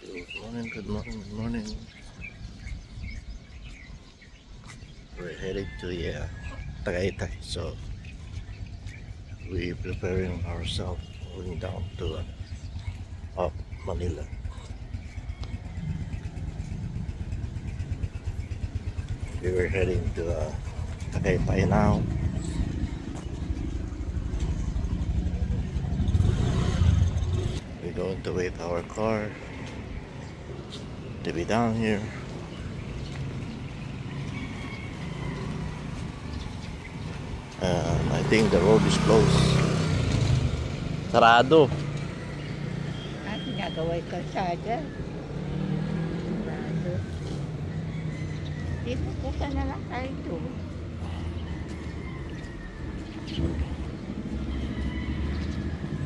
Good morning, good morning, good morning. We're headed to the Tagaytay, so we're preparing ourselves going down to up Manila. We were heading to Tagaytay now. We're going to wait our car to be down here. I think the road is closed. Sarado. At ginagawa yung kalsada. Sarado. Di mo kusa na lang tayo doon.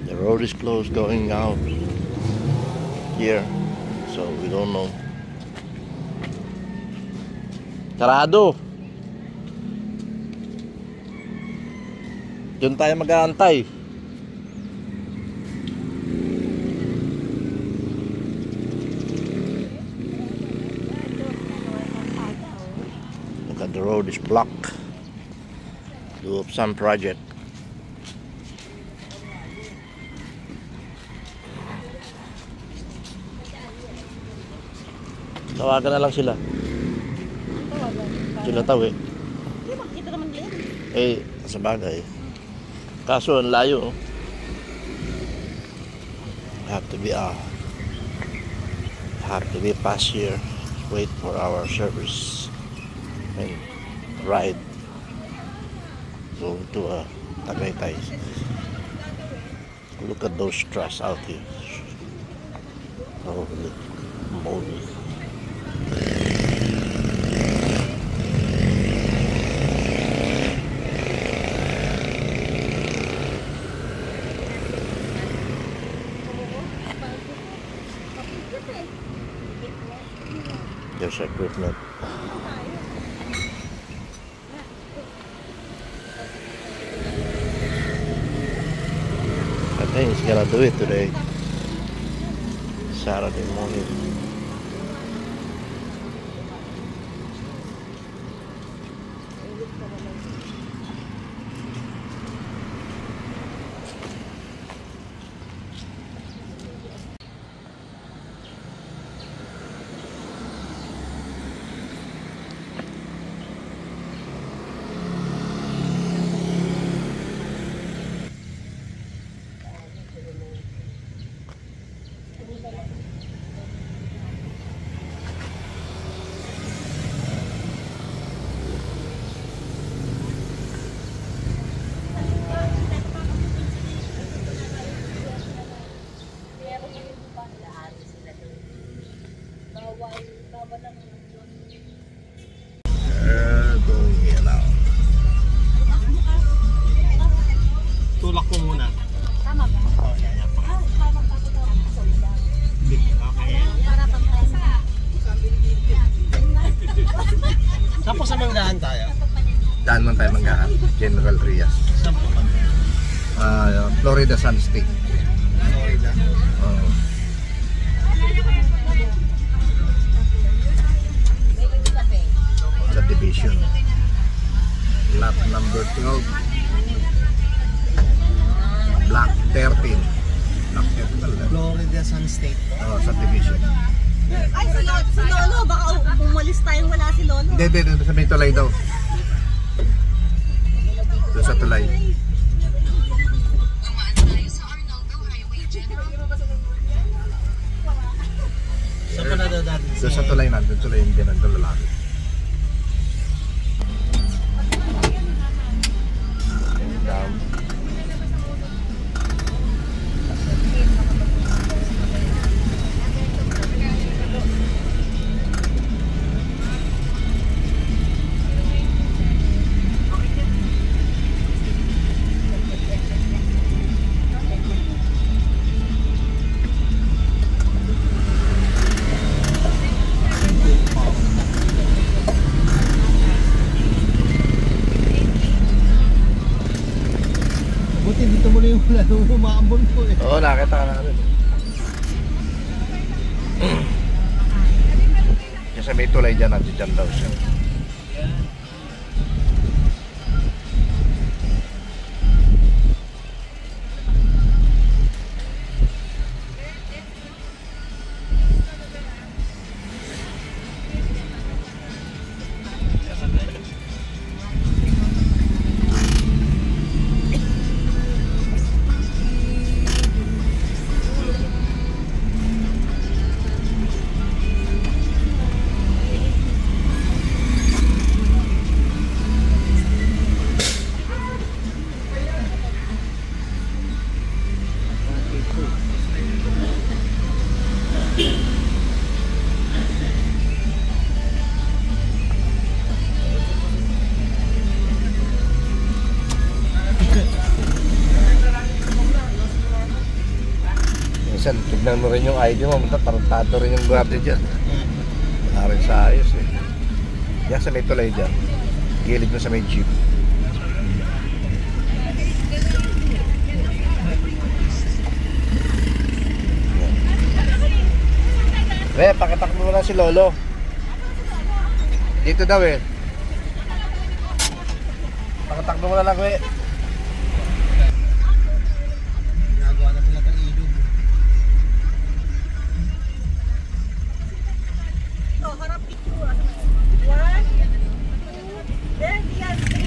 The road is closed going out here, so we don't know. Sarado. Diyan tayo mag-aantay. Look at the road is blocked. Do up some project. Tawagan na lang sila. Sila tawi. Di makikita naman din. Eh, sa bagay. Kaso ang layo. Have to be past here. Wait for our service and ride. Go to Tagaytay. Look at those trucks out here. Holy moly. There's equipment. I think he's gonna do it today, Saturday morning. Going here now. Tulak ko muna. Tama ba? Oh, yan. Okay. Tapos sa Manggahan tayo. Daan man tayo Manggahan. General Rias. Saan po kami? Florida Sun State. Florida. Subdivision. Lot number 12. Block 13. Block 13 pala. Florida Sun State. Subdivision. Ay, si Lolo. Baka umalis tayong wala si Lolo. Hindi. Sa may tulay daw. Doon sa tulay. Saan pa nadadating? Doon sa tulay na. Doon tulay yung dinandun lalaki. Down. Dito mo na yung umaambon ko eh. Oo, nakita ka na rin. sa may tulay dyan, nandiyan daw siya. Minsan, tignan mo rin yung ID mo, tarantado rin yung guardia dyan. Wala rin sa ayos eh. Yan sa may tulay dyan. Gilid mo sa may jeep. Re, pakitakbo mo na si Lolo. Dito daw eh. Pakitakbo mo na lang, Re. Ginagawa na sila ng ilog. So, harap ito. 1, 2, then yan, 3.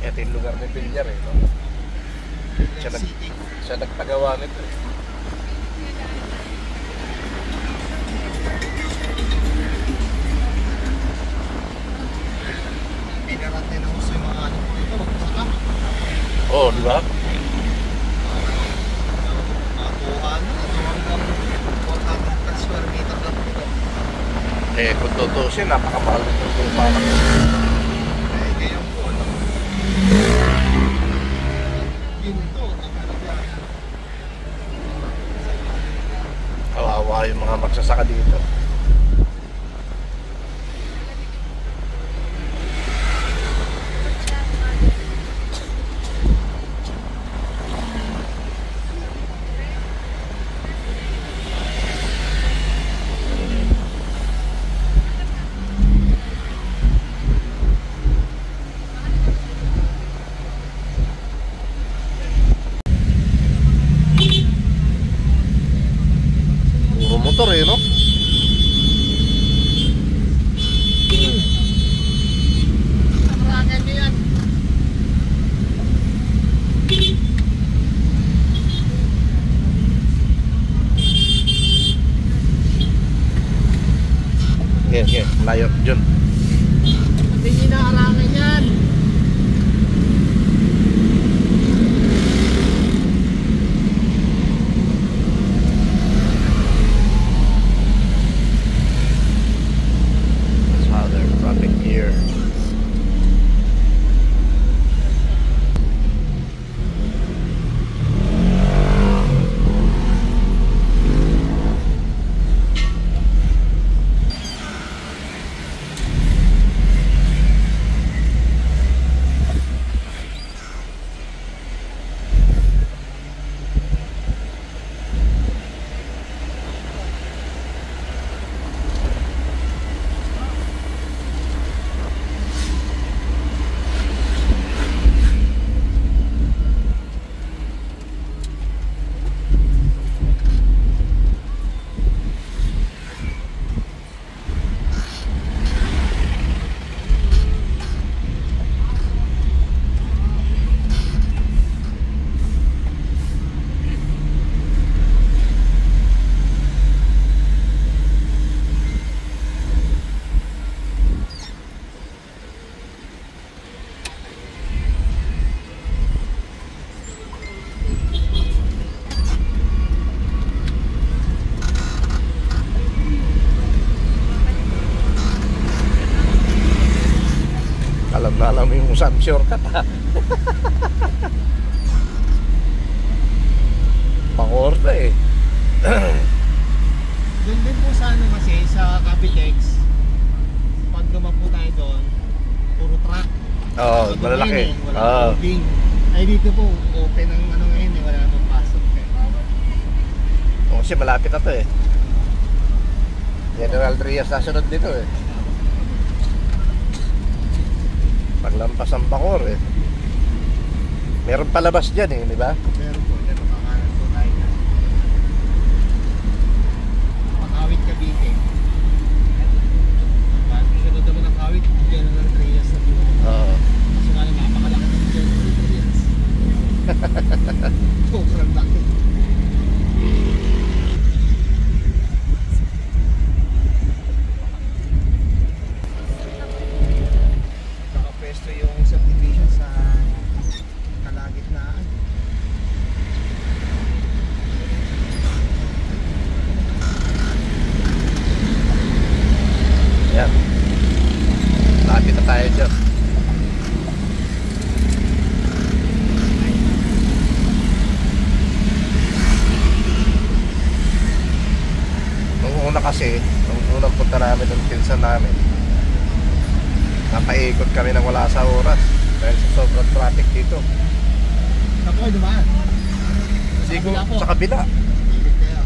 Ito yung lugar ni Pilyar eh, no? Siya nagpagawa nito eh. Pinarate na gusto yung mga ano. Ito, magpasaka. Oo, di ba? Nakuha na. Ito hanggang 400 per square meter lang ito. Eh, kung tutusin, napakamahal nito yung parang. Eh, ngayon po, ano? Ginto. Kawawa yung mga magsasaka dito. Puro motor eh, no? Karangan niya yan. Yan, layo dyan. Hindi niya naarangan yan. That's how they're dropping gear. Alam mo yung saan shortcut ha. Pakorda eh. Doon din po sa ano kasi, sa Cavitex, pag dumapo tayo doon, puro truck. Oo, Pag malalaki. doon, wala Oo. loading. Ay dito po, open ang ano ngayon eh, wala namang pasok eh. Oh, kasi malapit na to eh. General Trias nasunod dito eh. Paglampas ang Bacoor eh. Meron palabas dyan eh, di ba? Meron po, yan makakanan po tayo na. Pag-awit Cavite. Pag sunod naman ang awit, General Trias na dito. Oo. Kasi nga naman, napakalaki ng General Trias. Sobrang laki. Nakapesto yung subdivision sa kalagitnaan. Yan. Lapit na tayo dyan. Nung una kasi, nung unang punta namin ng pinsan namin, napaikot kami nang wala sa oras dahil sa sobrang traffic dito. Saan po kayo dumaan? Sigo, kabila po. sa kabila. Ikot kayo.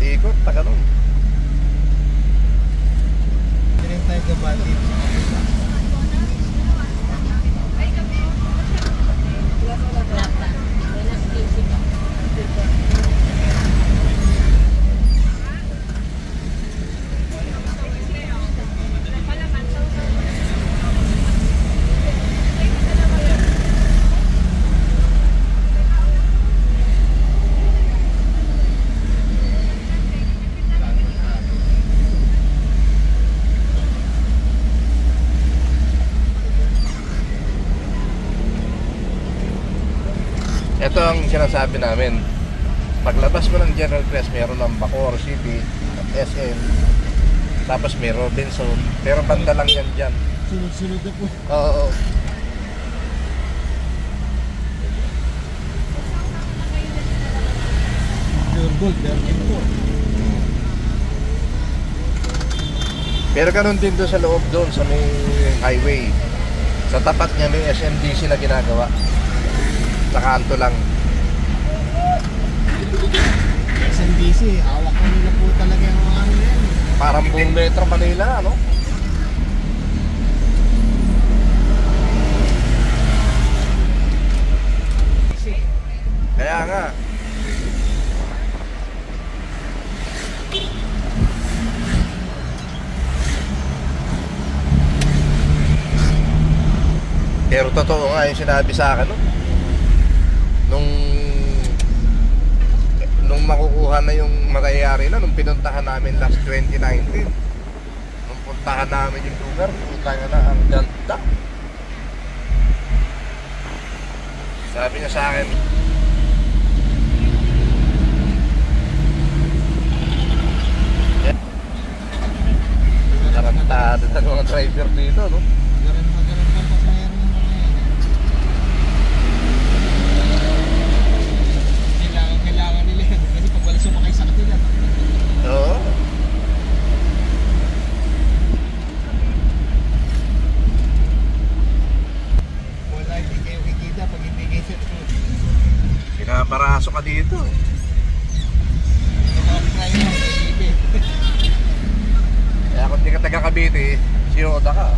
Ikot, taga nun. Hindi rin tayo gabal dito sa kabila. Ito ang sinasabi namin. Paglabas mo ng General Trias, meron ng Bacoor City, SM, tapos may Robinson. Pero banda lang yan dyan. Sunod-sunod na po. Oo. Pure gold, meron po. Pero ganun din doon sa loob doon, sa may highway. Sa tapat niya may SMDC na ginagawa. Sa kanto lang. SMDC, hawak ko nila po talaga yung mga ano yan. Parang buong Metro Manila, ano? Kaya nga. Pero totoo nga yung sinabi sa akin, no? Nung makukuha na yung mangyayari na, nung pinuntahan namin last 2019, nung puntahan namin yung lugar, punta nga na, ang ganda. Sabi niya sa akin, tarantado na mga driver dito, no? Ganun pa pasahero ng mga yan. Kailangan nila yan. Kasi pag wala sumakay sa kanila. Oo. Wala, hindi kayo kikita pag hindi kayo sa Pinaparaso ka dito. try mo, baby. Kaya kung di ka taga Cavite, siyoda ka.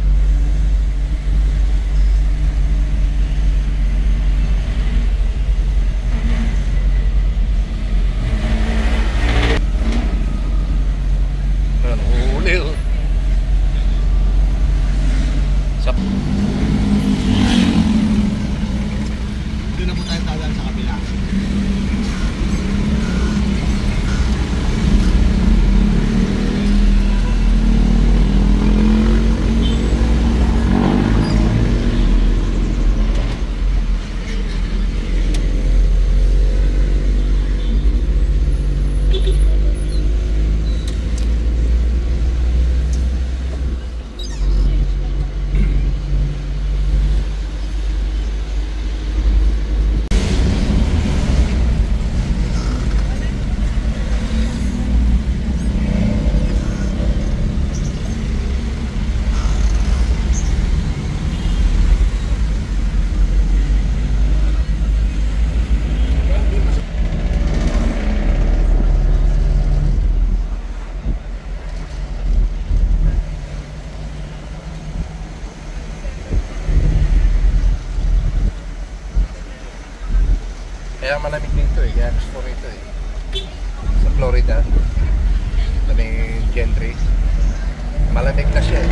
Ano, huli oh. Doon na po tayo tawagan sa kabila. Kaya malamig dito eh, kaya gusto ko rito eh. Sa Florida, sa may Gentry, malamig na siya eh.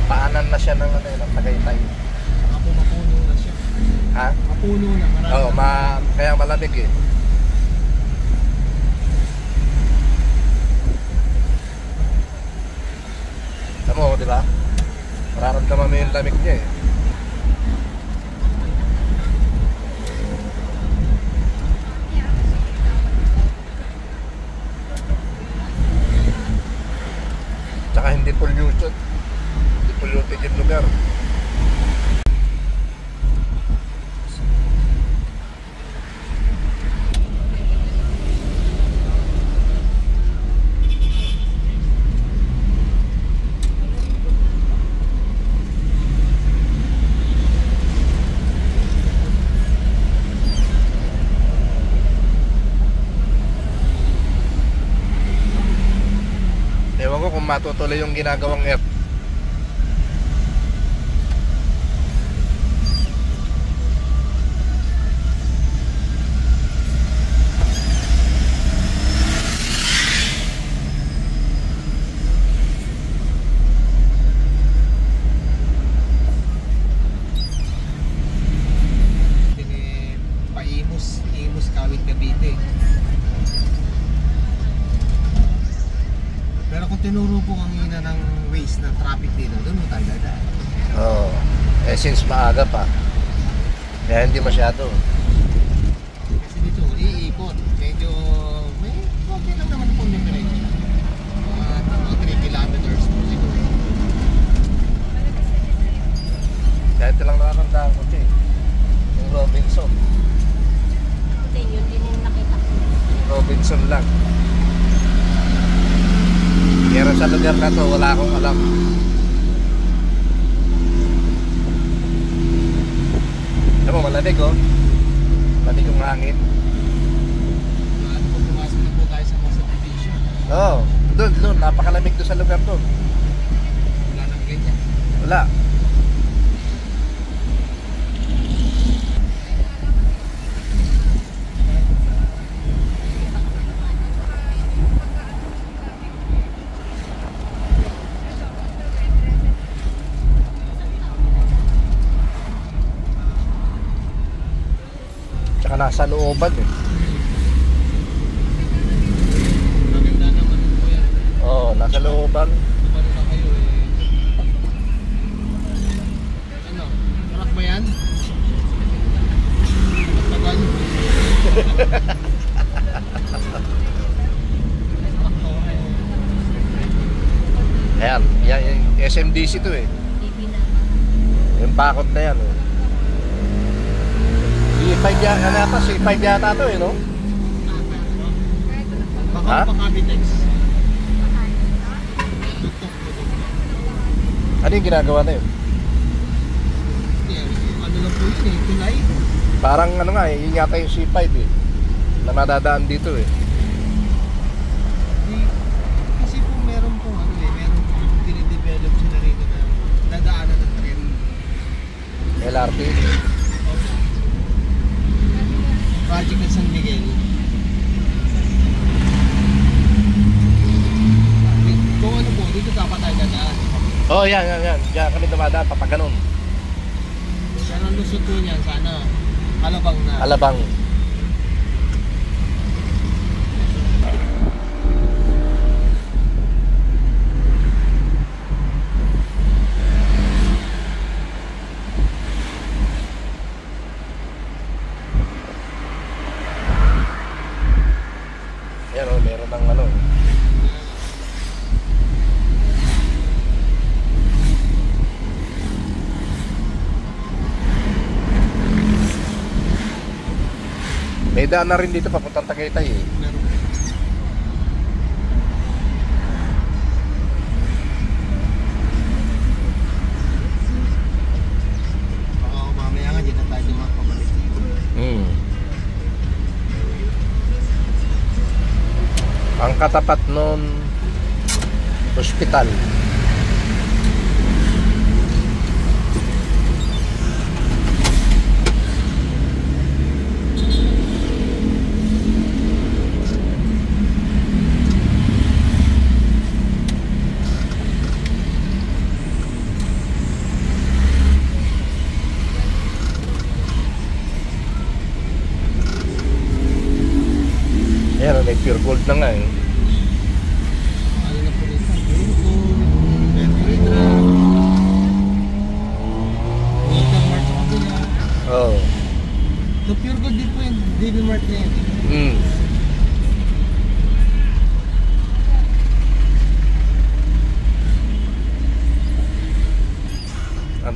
Paanan na siya ng, ng Tagaytay. Saka po mapuno na siya. Ha? Mapuno na, marami. Oo, kaya malamig eh. Tama mo, di ba? Mararamdaman mo yung lamig niya eh. Tsaka hindi polluted. Hindi polluted yung lugar. Ewan ko kung matutuloy yung ginagawang air. Imus Kawit Cavite. Pero kung tinuro po ang ina ng ways ng traffic dito, doon mo tayo dadaan. Oo. Eh since maaga pa. Kaya hindi masyado. Kasi dito, iikot. Medyo, may okay lang naman po difference. Mga 3 kilometers po siguro. Kahit lang nakakandaan ko siya eh. Yung Robinson. Yun din yung nakita ko. Robinson lang. Pero sa lugar na to, wala akong alam. Alam mo, malamig oh. Malamig yung hangin. Ano po, pumasok na po tayo sa mga subdivision. Oo. Doon. Napakalamig doon sa lugar doon. Wala nang ganyan. Wala. Tsaka nasa looban eh. Maganda naman po yan. Oo, nasa looban. Ano na kayo eh. Ano? Truck ba yan? Tagal. Ayan, yan yung SMDC to eh. TV na. Yung bakod na yan eh. C5 yata, ano yata? C5 yata to eh, no? Baka Ha? pa Cavitex. Ano yung ginagawa na yun? Ano lang po yun eh, tulay. Parang ano nga eh, yun yata yung C5 eh. Na madadaan dito eh. Kasi po meron po ano eh, meron po dinidevelop sila rito na dadaanan ng tren. LRT. Project ng San Miguel. Kung ano po, dito dapat tayo dadaan. Oh, yan. Diyan kami dumadaan, papaganon. Pero ang lusot po niyan, sana Alabang na. Alabang. Yan o, meron ng ano. May daan na rin dito papuntang Tagaytay eh. Meron. Baka mamaya nga, di na tayo pabalik. Ang katapat nun, ospital.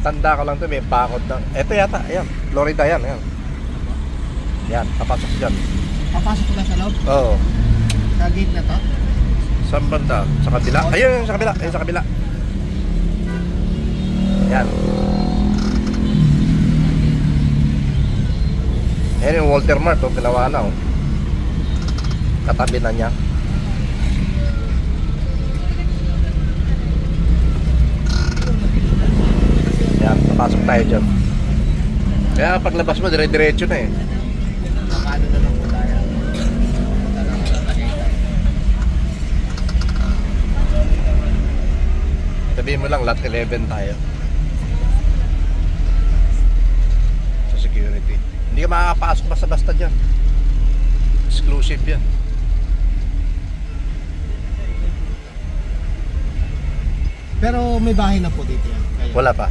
tanda ko lang to, may bakod ng... Ito yata, ayan. Florida yan, ayan. Yan, papasok dyan. Papasok ko na sa loob? Oo. Sa gate na to? Saan banda? Sa kabila? Ayun, sa kabila. Ayun, sa kabila. Yan. Ayan yung Walter Mart, oh, ginawa na, oh. Katabi na niya. Yan, papasok tayo dyan. Kaya paglabas mo, dire-diretso na eh. Nakano na lang po tayo. Punta lang sa Tagaytay. Sabihin mo lang, lot 11 tayo. Sa security. Hindi ka makakapasok basta-basta dyan. Exclusive yan. Pero may bahay na po dito yan. Kayo. Wala pa.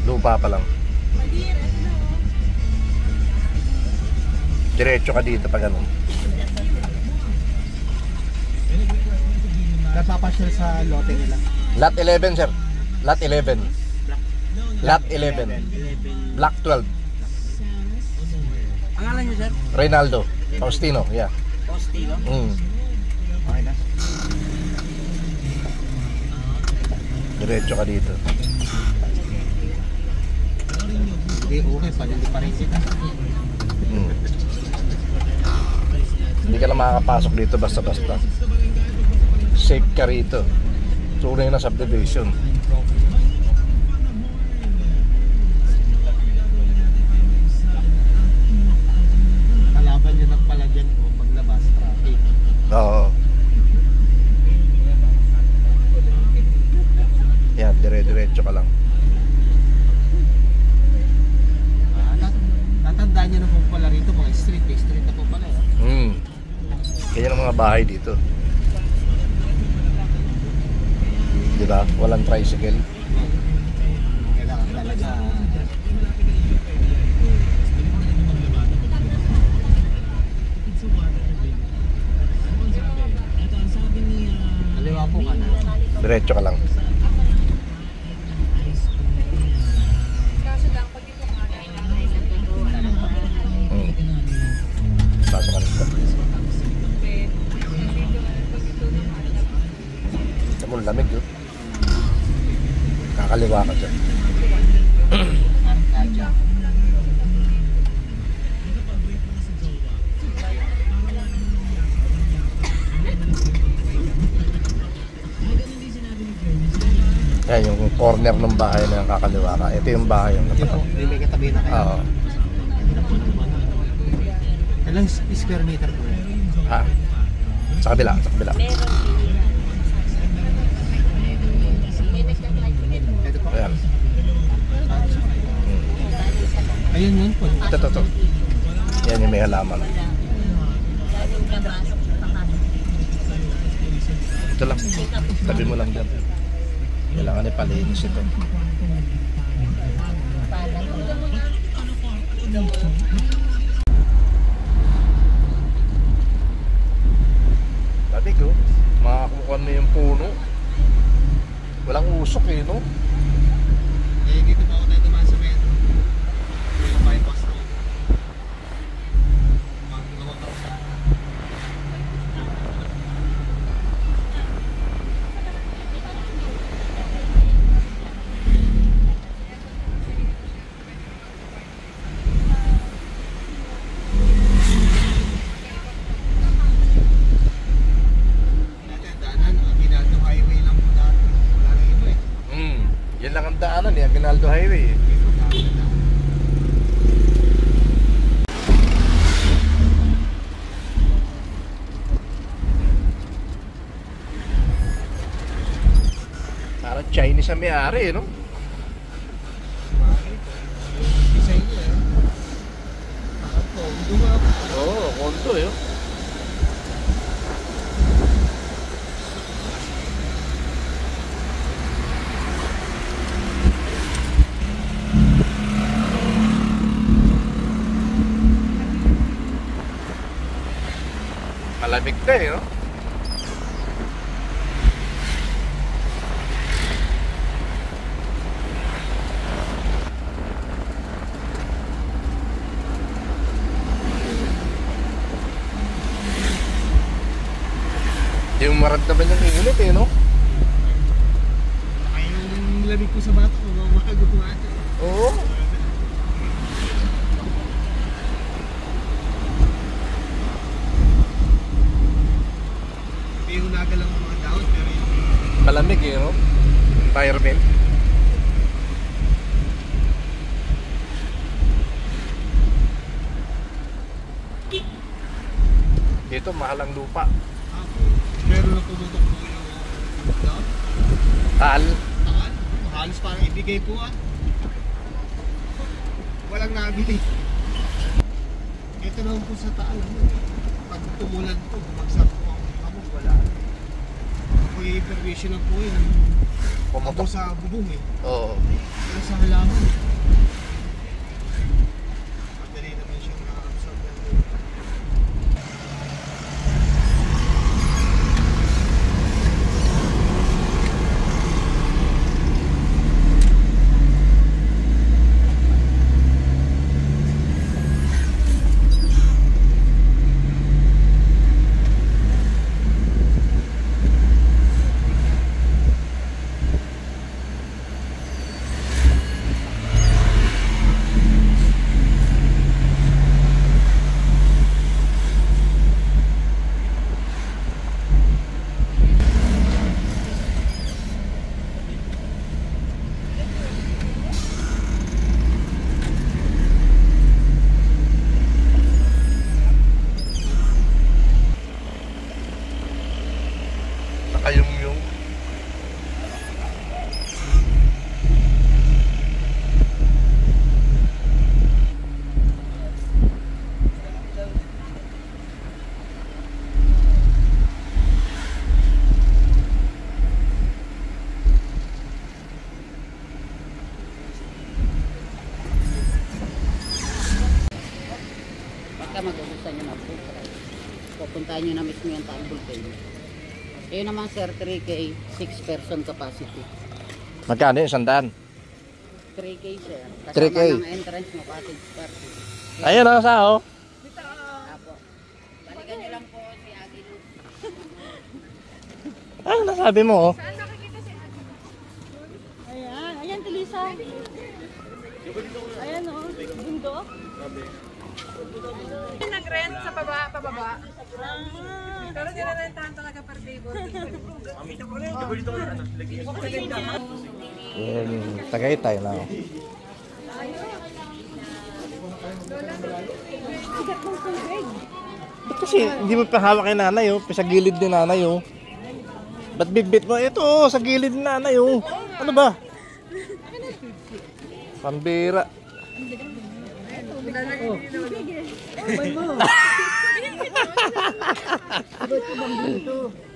Lupa pa lang. Diretso ka dito pag ganun. Napapasyal sa lote nila. Lot 11, sir. Lot 11. Lot 11. Block 12. Pangalan niyo, sir? Reynaldo. Faustino, yeah. Postilo? Okay na. Diretso ka dito. Hindi, okay. Palili pa rin kita. Hindi ka lang makakapasok dito basta-basta. Safe ka rito. Tunay na subdivision. Kalaban nyo ng pala dyan po paglabas, traffic. Oo. Yan, dire-diretso ka lang. Tatandaan nyo na po pala rito, mga street na po pala. Ganyan ang mga bahay dito. Diba? Walang tricycle. Kailangan talaga. Kaliwa po ka na. Diretso ka lang. Pasok ka rito. Ito mo, lamig yun. Kakaliwa ka dyan. Yan yung corner ng bahay na kakaliwa ka. Ito yung bahay yung Hindi po, katabi. may katabi na kayo. Oo. Ilang square meter po yan? Ha? Sa kabila, sa kabila. Ito po. Ayan. Ayun yun po. Ito. Yan yung may halaman. Ito lang. Tabi mo lang dyan. Kailangan ipalinis ito. Sabi ko, makakukuha mo yung puno. Walang usok eh, no? Eh, dito pa ako tayo dumaan sa metro. Yung bypass na. Magawa ka. Dati ang daanan, Aguinaldo Highway lang po dati. Wala na ito eh. Yan lang ang daanan eh, Aguinaldo Highway eh. Parang Chinese ang may-ari eh, no? Design niya eh. Ako, dumap. Oo, kondo eh. Malamig na eh, no? maramdaman yung init eh, no? Ay, yung lamig ko sa bato ko, makagutuwa. Oo. Hindi yung nagalaw ng mga daon, pero yung Malamig eh, no? Environment. Dito, mahal ang lupa. ako, meron na tumutok po yung daon. Tal. Takan, halos parang ibigay po walang nabili. Ito naman po sa taal, pag tumulan po, bumagsak po ang hamog, wala. May permission na po yun. Abo Pumutok. sa bubong eh. Oo. Wala sa halaman. Madali naman siyang na-absorb ng lupa. Nakayum-yung. Pagka magugustuhan nyo mag-book, pupuntahan nyo na mismo yung Tambol kayo. Ayun naman sir, 3K, 6 person capacity. Magkano yung 100? 3K sir. Kasama 3K. ng entrance mo, cottage party. Ayun ang sao. Apo. Balikan nyo lang po si Agil. Ano nasabi mo? Oh? Ayan, ayan, Tilisa. Ayan o, bundok. Nag-rent sa pababa. Pero dinarentahan talaga per table. Yan, Tagaytay na. Oh. Ba't kasi hindi mo pahawak kay nanay oh? Sa gilid ni nanay oh. Ba't bit mo? Ito oh, sa gilid ni nanay oh. Ano ba? Pambira.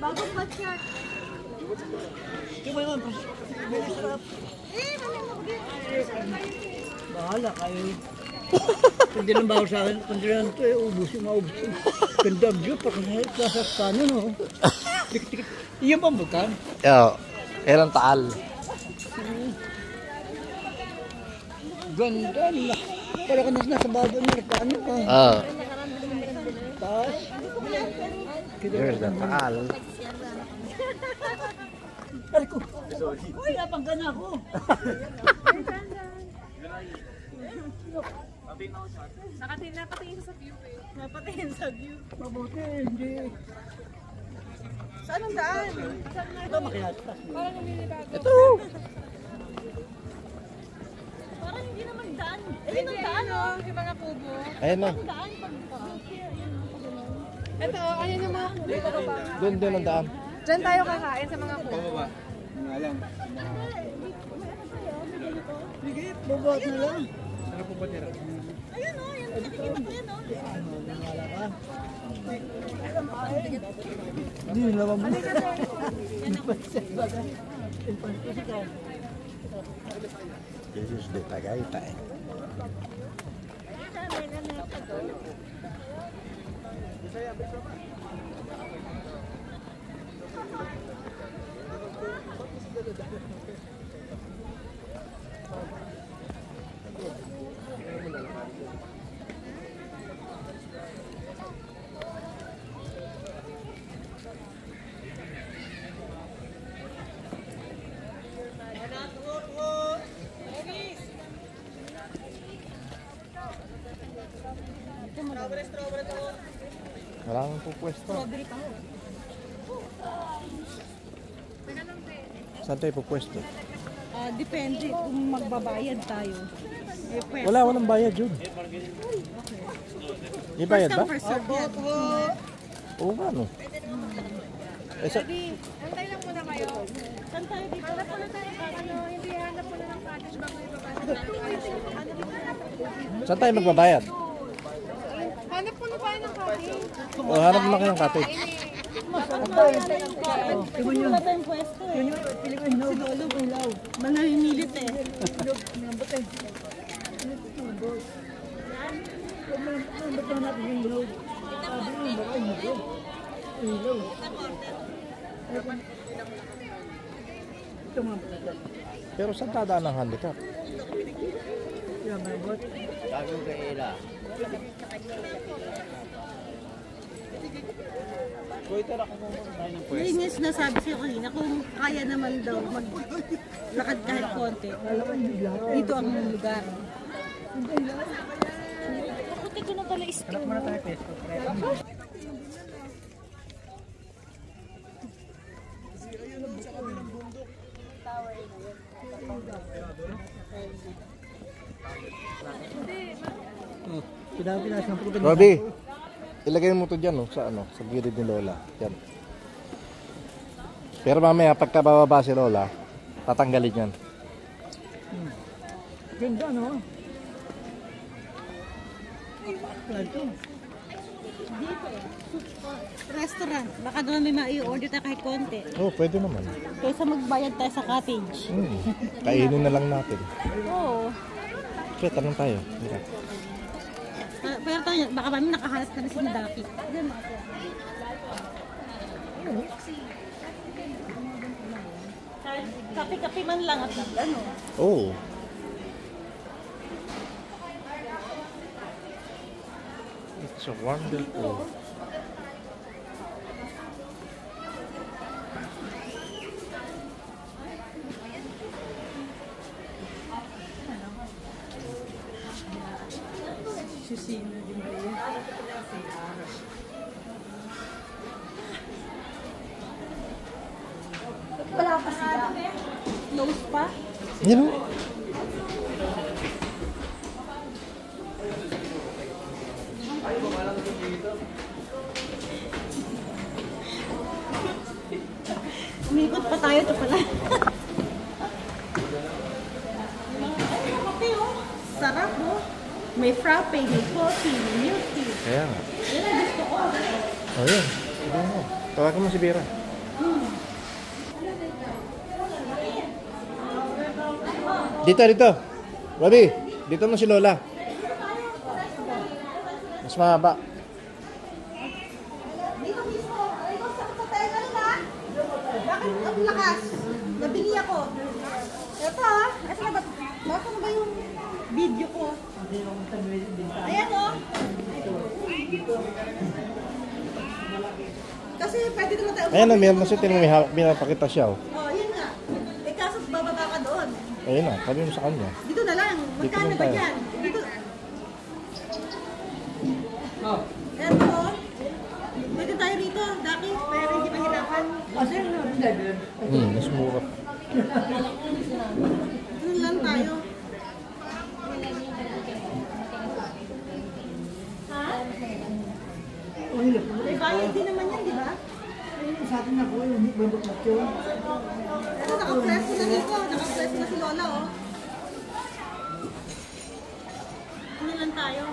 Bagong batch yan. Bahala kayo. Hindi lang bawal sa akin. Kundi lang ito eh, ubusin, maubusin. Ganda ang view, parang nasa kanan o. Tikit-tikit. Iyan pa ang bukan? Yo, erang taal. Ganda nila. Para ka nasa baba niya, paano ka? Oh, Taas. here's the taal. Ay ko. Uy, napangga na ako. Napatingin sa view eh. Napatingin sa view. Mabuti, hindi. Saan ang daan? Ito makiyata. Ito. Parang hindi naman daan. Ayun ang daan o. Yung mga kubo. Ayun na. Ang daan pagtaas. Ito, ayan yung mga kubo pababa. Doon ang daan. Diyan tayo kakain sa mga kubo. Sige, babat na lang. Ayun o, yan. Titigil mo yan o. Hindi, lawan mo. This is the Tagaytay. Wala nang pupwesto. Strawberry pa ho. Saan tayo pupwesto? Depende kung magbabayad tayo. Eh, pwede. Walang bayad yun. May bayad ba? First serve yan. Oo nga no. Eh, Antay lang muna kayo. Saan tayo dito? Hanap muna tayo. Hindi hanap muna ng package bago ipapasok. saan tayo magbabayad? Hanap muna tayo ng cottage. O hanap mo na kayo ng cottage. Wala tayong pwesto eh. Si Lolo Bulaw. Manahimilit eh. Pero saan dadaan ng handicap? Yun yung sinasabi sa'yo kanina, kung kaya naman daw maglakad kahit konti, dito ang lugar. Puti ko na pala isko. Robbie, ilagay mo to dyan, no, sa gilid ni Lola. Yan. Pero mamaya, pagka bababa si Lola, tatanggalin yan. Ganda, no? Restaurant, baka doon may mai-order tayo kahit konti. Oo, pwede naman. Kaysa magbayad tayo sa cottage. Kainin na lang natin. Oo. Kaya tanong tayo. Mira. Pero tayo, baka mami nakahanap na si Daki. Kape-kape man lang at ano. Oo. It's a wonderful. Wala pa sila. Close pa. You know? Umikot pa tayo ito pala. Kape oh. Sarap oh. May frappe, may coffee, may milk tea. Kaya nga. Yan ang gusto ko. Oh, yun. Sabihin mo. Tawagan mo si Vera. Dito. Robbie, dito mo si Lola. Mas mahaba. Dito mismo. Ay, ko sa tayo na rin ha. Bakit ang lakas? Nabili ako. Ito ha. Asa na ba? Baka na ba yung video ko? Ayan o. Kasi pwede naman tayo. Ayan na, meron kasi pinapakita siya. Oh. Oh, yun nga. Eh kaso bababa ka doon. Ayun na, sabi mo sa kanya. Dito na lang. Magkano lang ba tayo. dyan? Dito. Eto o. Pwede tayo rito, Daki. Pero hindi mahirapan. Mas mura. Doon lang tayo. Ha? May bayad din naman yan, di ba? Sa atin na po, yung babaklat yun. Pero naka-press na dito. Naka-press na si Lola, oh. Ano lang tayo?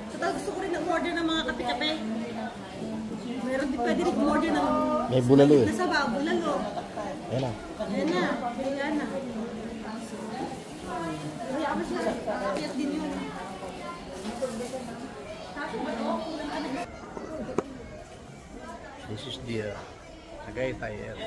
So, gusto ko rin na-order ng mga kape-kape. Meron din pwede rin order ng... May bulalo eh. Nasa ba? Bulalo. Ayan na. Ayan na. Ayan na. Kaya mo siya. Kaya din yun. This is the Tagaytay Air.